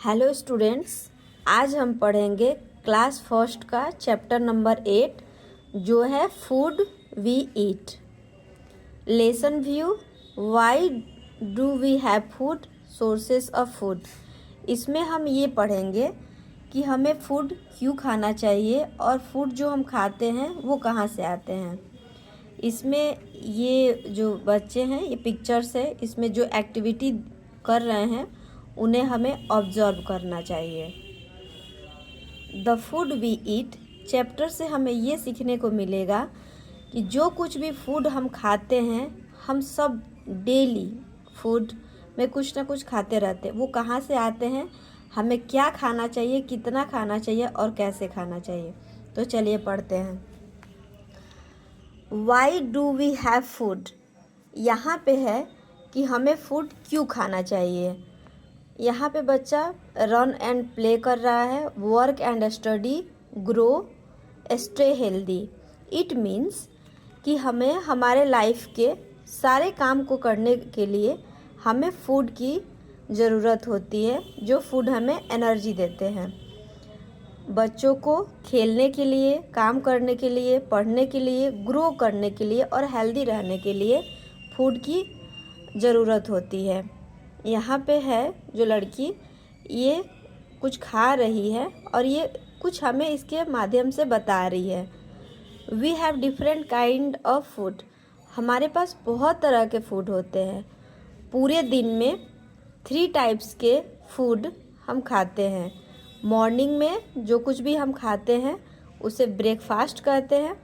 Hello students, आज हम पढ़ेंगे क्लास फर्स्ट का चैप्टर नंबर 8 जो है food we eat. Lesson view, why do we have food, sources of food. इसमें हम ये पढ़ेंगे कि हमें फूड क्यों खाना चाहिए और फूड जो हम खाते हैं वो कहाँ से आते हैं। इसमें ये जो बच्चे हैं, ये पिक्चर्स है, इसमें जो एक्टिविटी कर रहे हैं उन्हें हमें ऑब्जर्व करना चाहिए। The food we eat chapter से हमें ये सीखने को मिलेगा कि जो कुछ भी फूड हम खाते हैं, हम सब डेली फूड में कुछ ना कुछ खाते रहते हैं। वो कहाँ से आते हैं, हमें क्या खाना चाहिए, कितना खाना चाहिए और कैसे खाना चाहिए। तो चलिए पढ़ते हैं। Why do we have food, यहाँ पे है कि हमें फूड क्यों खाना चाहिए। यहाँ पे बच्चा रन एंड प्ले कर रहा है, work and study, grow, stay healthy. It means कि हमें हमारे लाइफ के सारे काम को करने के लिए हमें फूड की ज़रूरत होती है, जो फूड हमें एनर्जी देते हैं। बच्चों को खेलने के लिए, काम करने के लिए, पढ़ने के लिए, ग्रो करने के लिए और हेल्दी रहने के लिए फूड की ज़रूरत होती है। यहाँ पे है जो लड़की, ये कुछ खा रही है और ये कुछ हमें इसके माध्यम से बता रही है। We have different kind of food, हमारे पास बहुत तरह के फूड होते हैं। पूरे दिन में 3 टाइप्स के फूड हम खाते हैं। मॉर्निंग में जो कुछ भी हम खाते हैं उसे ब्रेकफास्ट कहते हैं।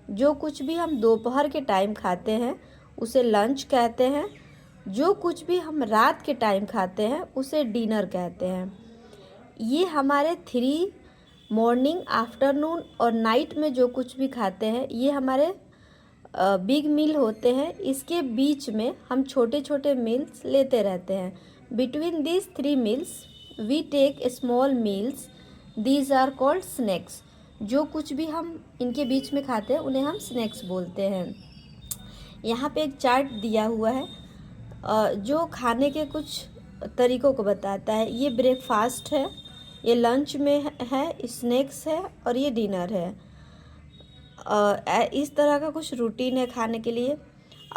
जो कुछ भी हम दोपहर के टाइम खाते हैं उसे लंच कहते हैं। जो कुछ भी हम रात के टाइम खाते हैं उसे डिनर कहते हैं। ये हमारे 3 मॉर्निंग, आफ्टरनून और नाइट में जो कुछ भी खाते हैं ये हमारे बिग मील होते हैं। इसके बीच में हम छोटे छोटे मील्स लेते रहते हैं। Between these 3 meals we take small meals, these are called snacks. जो कुछ भी हम इनके बीच में खाते हैं उन्हें हम स्नैक्स बोलते हैं। यहाँ पे एक चार्ट दिया हुआ है जो खाने के कुछ तरीक़ों को बताता है। ये ब्रेकफास्ट है, ये लंच में है, स्नैक्स है और ये डिनर है। इस तरह का कुछ रूटीन है खाने के लिए।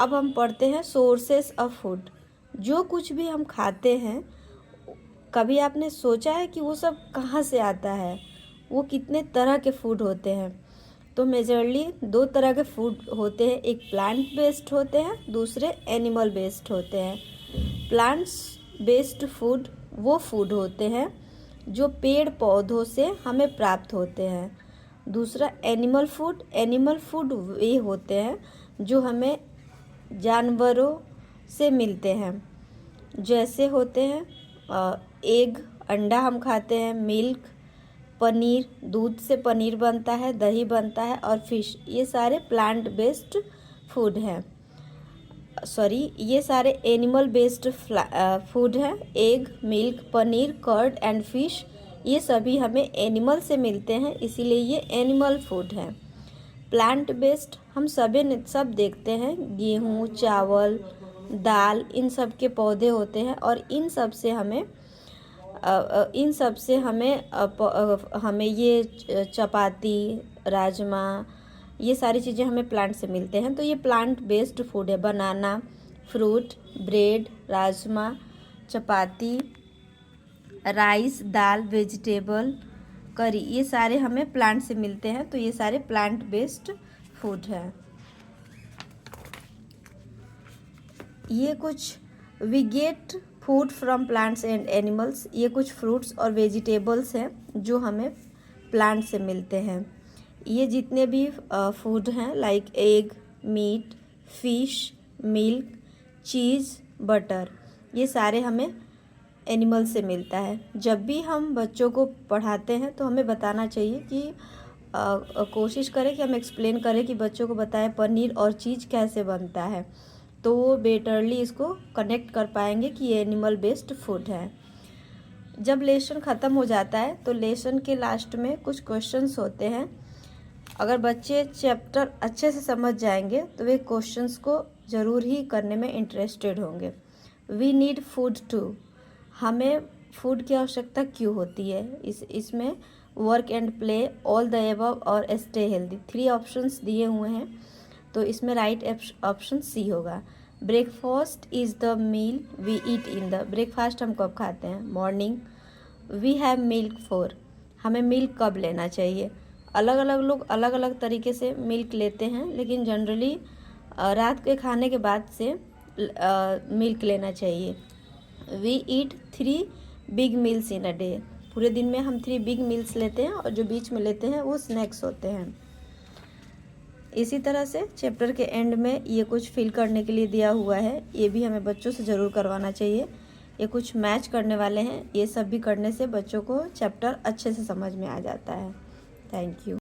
अब हम पढ़ते हैं सोर्सेस ऑफ फूड। जो कुछ भी हम खाते हैं, कभी आपने सोचा है कि वो सब कहाँ से आता है, वो कितने तरह के फूड होते हैं। तो मेजरली 2 तरह के फूड होते हैं, एक प्लांट बेस्ड होते हैं, दूसरे एनिमल बेस्ड होते हैं। प्लांट्स बेस्ड फूड वो फूड होते हैं जो पेड़ पौधों से हमें प्राप्त होते हैं। दूसरा एनिमल फूड वे होते हैं जो हमें जानवरों से मिलते हैं। जैसे होते हैं एग, अंडा हम खाते हैं, मिल्क, पनीर, दूध से पनीर बनता है, दही बनता है और फिश, ये सारे प्लांट बेस्ड फूड हैं। ये सारे एनिमल बेस्ड फूड हैं। Egg, milk, paneer, curd and fish, ये सभी हमें एनिमल से मिलते हैं, इसीलिए ये एनिमल फूड हैं। प्लांट बेस्ड हम सब देखते हैं, गेहूँ, चावल, दाल, इन सब के पौधे होते हैं और इन सब से हमें ये चपाती, राजमा, ये सारी चीज़ें हमें प्लांट से मिलते हैं। तो ये प्लांट बेस्ड फूड है। बनाना, फ्रूट, ब्रेड, राजमा, चपाती, राइस, दाल, वेजिटेबल, करी, ये सारे हमें प्लांट से मिलते हैं। तो ये सारे प्लांट बेस्ड फूड हैं। ये कुछ we get food from plants and animals, ये कुछ फ्रूट्स और वेजिटेबल्स हैं जो हमें प्लांट से मिलते हैं। ये जितने भी फूड हैं like egg, meat, fish, milk, cheese, butter, ये सारे हमें एनिमल से मिलता है। जब भी हम बच्चों को पढ़ाते हैं तो हमें बताना चाहिए कि कोशिश करें कि हम एक्सप्लेन करें कि बच्चों को बताएं पनीर और चीज़ कैसे बनता है, तो वो बेटरली इसको कनेक्ट कर पाएंगे कि ये एनिमल बेस्ड फूड है। जब लेसन ख़त्म हो जाता है तो लेसन के लास्ट में कुछ क्वेश्चंस होते हैं। अगर बच्चे चैप्टर अच्छे से समझ जाएंगे तो वे क्वेश्चंस को ज़रूर ही करने में इंटरेस्टेड होंगे। वी नीड फूड टू, हमें फूड की आवश्यकता क्यों होती है। इसमें work and play, all the above और स्टे हेल्दी 3 ऑप्शंस दिए हुए हैं, तो इसमें राइट ऑप्शन सी होगा। Breakfast is the meal we eat in the, breakfast हम कब खाते हैं, morning. We have milk for, हमें मिल्क कब लेना चाहिए। अलग अलग लोग अलग अलग तरीके से मिल्क लेते हैं, लेकिन जनरली रात के खाने के बाद से मिल्क लेना चाहिए। We eat 3 big meals in a day, पूरे दिन में हम 3 बिग मील्स लेते हैं और जो बीच में लेते हैं वो स्नैक्स होते हैं। इसी तरह से चैप्टर के एंड में ये कुछ फिल करने के लिए दिया हुआ है, ये भी हमें बच्चों से ज़रूर करवाना चाहिए। ये कुछ मैच करने वाले हैं, ये सब भी करने से बच्चों को चैप्टर अच्छे से समझ में आ जाता है। Thank you.